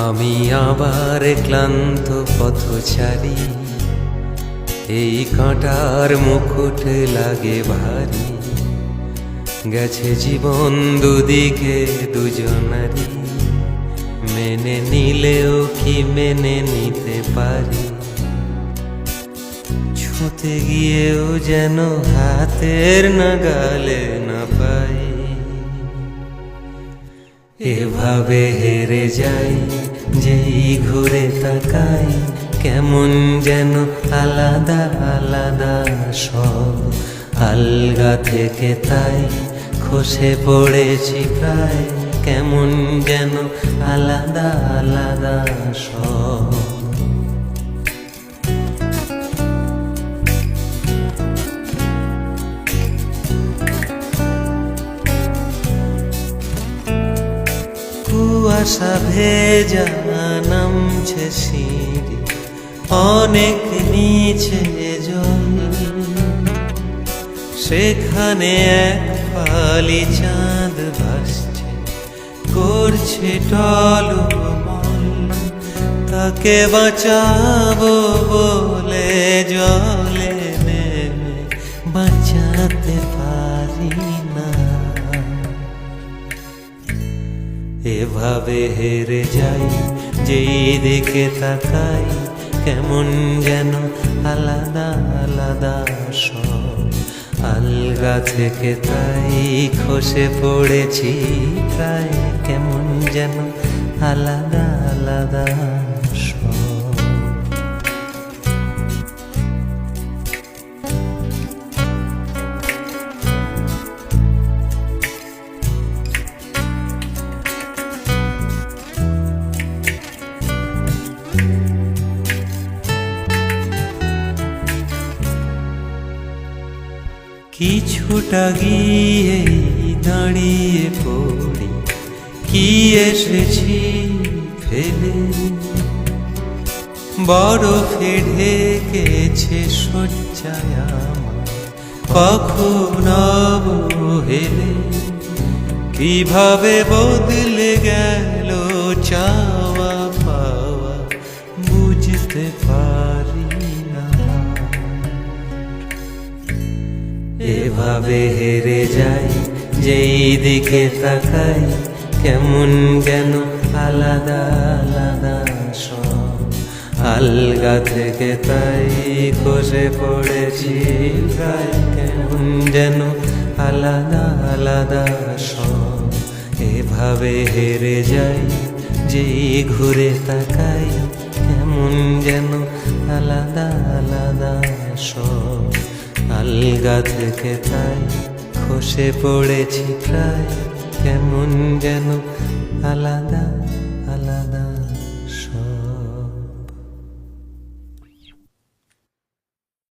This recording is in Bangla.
আমি আবার ক্লান্ত পথচারী, এই কাঁটার মুকুট লাগে ভারী। গেছে জীবন দুদিকে দুজনারই, মেনে নিলেও কি মেনে নিতে পারি? ছুঁতে গিয়েও যেন হাতের নাগালে না পাই। এভাবে হেরে যাই, যেই ঘুরে তাকাই, কেমন যেন আলাদা আলাদা সব। আলগা থেকে তাই খসে পড়েছি প্রায়, কেমন যেন আলাদা আলাদা সব। কুয়াশা ভেজা নামছে সিঁড়ি, অনেক নিচে জল। সেখানে এক ফালি চাঁদ ভাসছে, করছে টলমল। তাকে বাঁচাবো বলে জলে নেমে বাঁচাতে পারি না। এভাবে হেরে যাই, যেই দিকে তাকাই, কেমন যেন আলাদা আলাদা সব। আলগা থেকে তাই খসে পড়েছি প্রায়, কেমন যেন আলাদা আলাদা সব। কিছুটা গিয়ে দাঁড়িয়ে পড়ি, কি এসেছি ফেলে। বরফে ঢেকেছে শয্যায় আমার, কখন অবহেলে। কিভাবে বদলে গেল চাওয়া পাওয়া, বুঝতে পারি না। এভাবে হেরে যাই, যেই দিকে তাকাই, কেমন যেন আলাদা আলাদা সব। আলগা থেকে তাই খসে পড়েছি প্রায়, কেমন যেন আলাদা আলাদা সব। এভাবে হেরে যাই, যেই ঘুরে তাকাই, কেমন যেন আলাদা আলাদা সব। আলগা থেকে তাই খসে পড়েছি প্রায়, কেমন যেন আলাদা আলাদা।